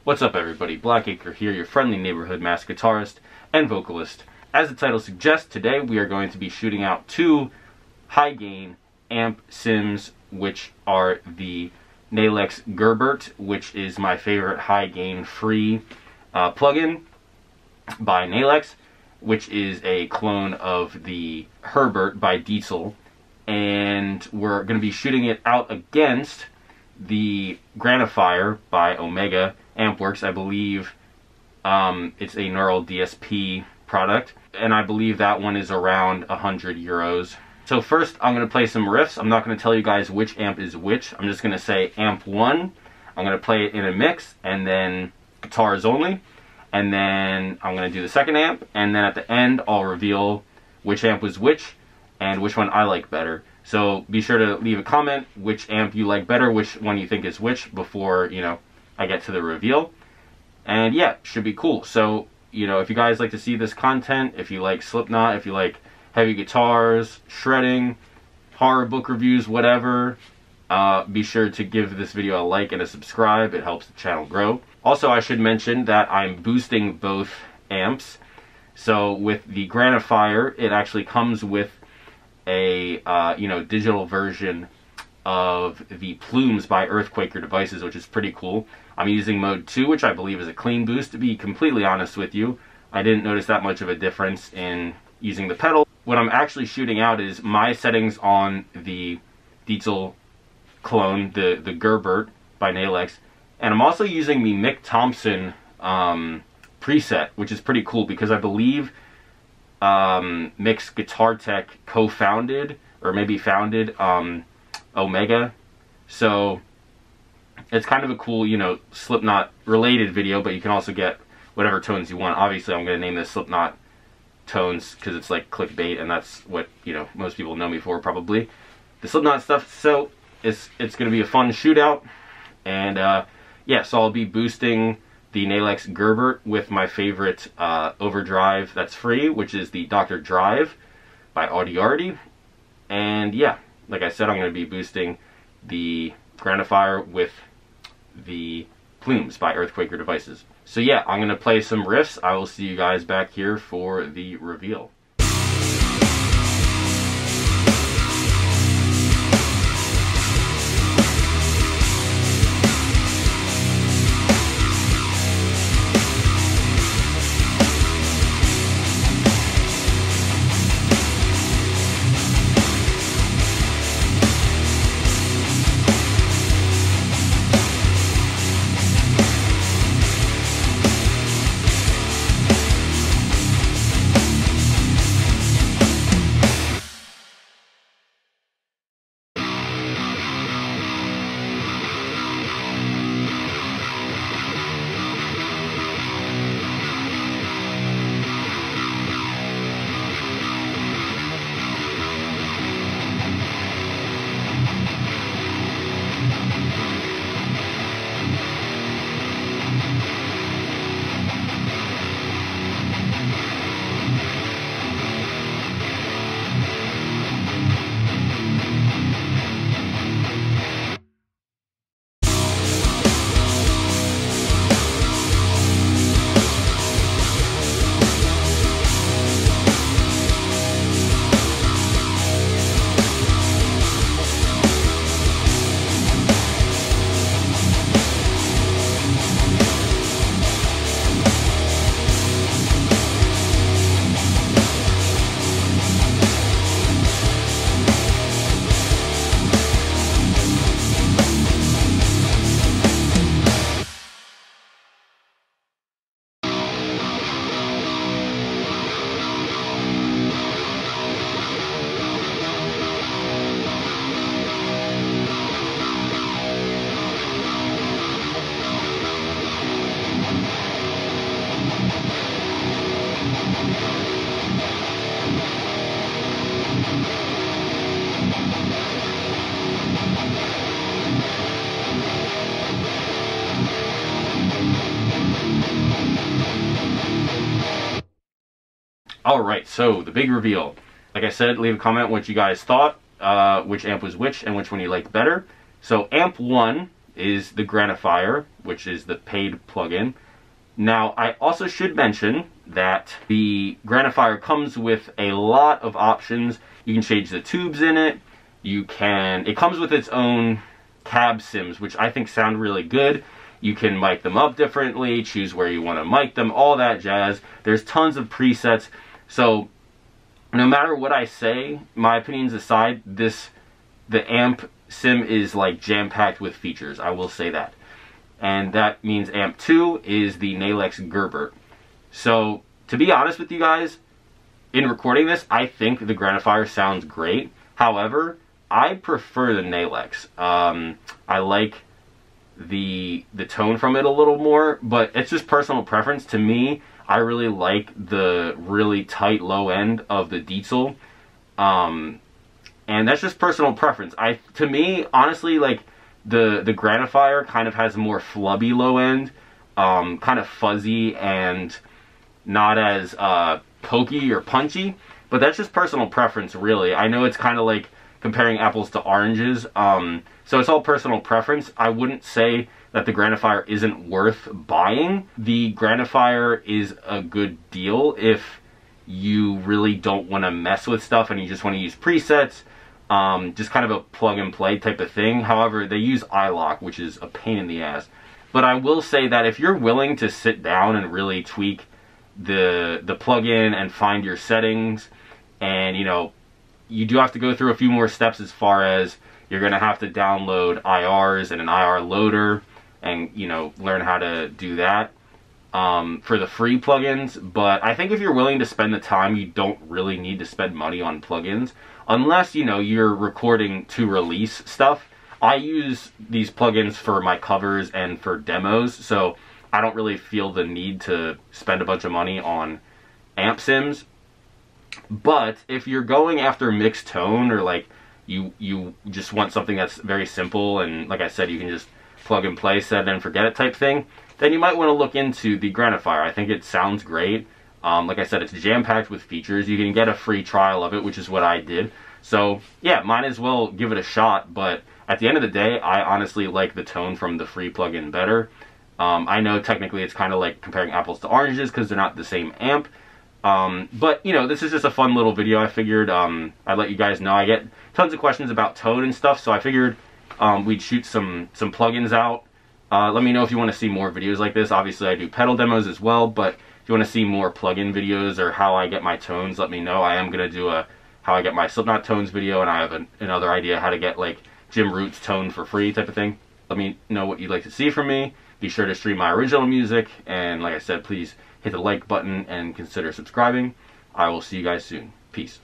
What's up everybody, Blackacre here, your friendly neighborhood mass guitarist and vocalist. As the title suggests, today we are going to be shooting out two high-gain amp sims, which are the Nalex Gerbert, which is my favorite high-gain free plugin by Nalex, which is a clone of the Herbert by Diesel, and we're going to be shooting it out against the Granifier by Omega Ampworks. I believe it's a Neural DSP product, and I believe that one is around 100 euros. So first I'm going to play some riffs. I'm not going to tell you guys which amp is which. I'm just going to say amp 1. I'm going to play it in a mix, and then guitars only, and then I'm going to do the second amp, and then at the end I'll reveal which amp was which and which one I like better. So be sure to leave a comment which amp you like better, which one you think is which, before, you know, I get to the reveal. And yeah, should be cool. So, you know, if you guys like to see this content, if you like Slipknot, if you like heavy guitars, shredding, horror book reviews, whatever, be sure to give this video a like and a subscribe. It helps the channel grow. Also, I should mention that I'm boosting both amps. So with the Granifier, it actually comes with a digital version of the Plumes by Earthquaker devices, which is pretty cool. I'm using mode 2, which I believe is a clean boost. To be completely honest with you, I didn't notice that much of a difference in using the pedal. What I'm actually shooting out is my settings on the Diesel clone, the Gerbert by Nalex, and I'm also using the Mick Thompson preset, which is pretty cool because I believe Mick's Guitar Tech co-founded, or maybe founded, Omega. So it's kind of a cool, you know, Slipknot related video, but you can also get whatever tones you want. Obviously I'm going to name this Slipknot tones because it's like clickbait, and that's what, you know, most people know me for, probably, the Slipknot stuff. So it's going to be a fun shootout, and yeah, so I'll be boosting the Nalex Gerbert with my favorite overdrive that's free, which is the Dr. Drive by Audiarty. And yeah, like I said, I'm going to be boosting the Granifier with the Plumes by Earthquaker devices. So yeah, I'm going to play some riffs. I will see you guys back here for the reveal. Alright, so the big reveal. Like I said, leave a comment what you guys thought, which amp was which, and which one you liked better. So amp 1 is the Granifier, which is the paid plugin. Now, I also should mention that the Granifier comes with a lot of options. You can change the tubes in it. It comes with its own cab sims, which I think sound really good. You can mic them up differently, choose where you want to mic them, all that jazz. There's tons of presets. So, no matter what I say, my opinions aside, the amp sim is like jam-packed with features. I will say that. And that means amp 2 is the Nalex Gerbert. So, to be honest with you guys, in recording this, I think the Granifier sounds great. However, I prefer the Nalex. I like the tone from it a little more, but it's just personal preference. To me, I really like the really tight low end of the Diesel. And that's just personal preference. To me, honestly, like, the Granifier kind of has a more flubby low end, kind of fuzzy and not as pokey or punchy, but that's just personal preference, really. I know it's kind of like comparing apples to oranges, so it's all personal preference. I wouldn't say that the Granifier isn't worth buying. The Granifier is a good deal if you really don't want to mess with stuff and you just want to use presets. Just kind of a plug and play type of thing. However, they use iLok, which is a pain in the ass. But I will say that if you're willing to sit down and really tweak the plugin and find your settings, and you do have to go through a few more steps as far as you're going to have to download IRs and an IR loader and learn how to do that for the free plugins. But I think if you're willing to spend the time, you don't really need to spend money on plugins. Unless, you're recording to release stuff. I use these plugins for my covers and for demos, so I don't really feel the need to spend a bunch of money on amp sims. But if you're going after mixed tone, or like you just want something that's very simple and, like I said, you can just plug and play, set it and forget it type thing, then you might want to look into the Granifier. I think it sounds great. Like I said, it's jam-packed with features. You can get a free trial of it, which is what I did. So, yeah, might as well give it a shot. But at the end of the day, I honestly like the tone from the free plugin better. I know technically it's kind of like comparing apples to oranges because they're not the same amp. But, this is just a fun little video. I figured I'd let you guys know. I get tons of questions about tone and stuff, so I figured we'd shoot some plugins out. Let me know if you want to see more videos like this. Obviously, I do pedal demos as well, but if you want to see more plugin videos or how I get my tones, let me know. I am going to do a how I get my Slipknot tones video, and I have another idea how to get like Jim Root's tone for free type of thing. Let me know what you'd like to see from me. Be sure to stream my original music, and like I said, please hit the like button and consider subscribing. I will see you guys soon. Peace.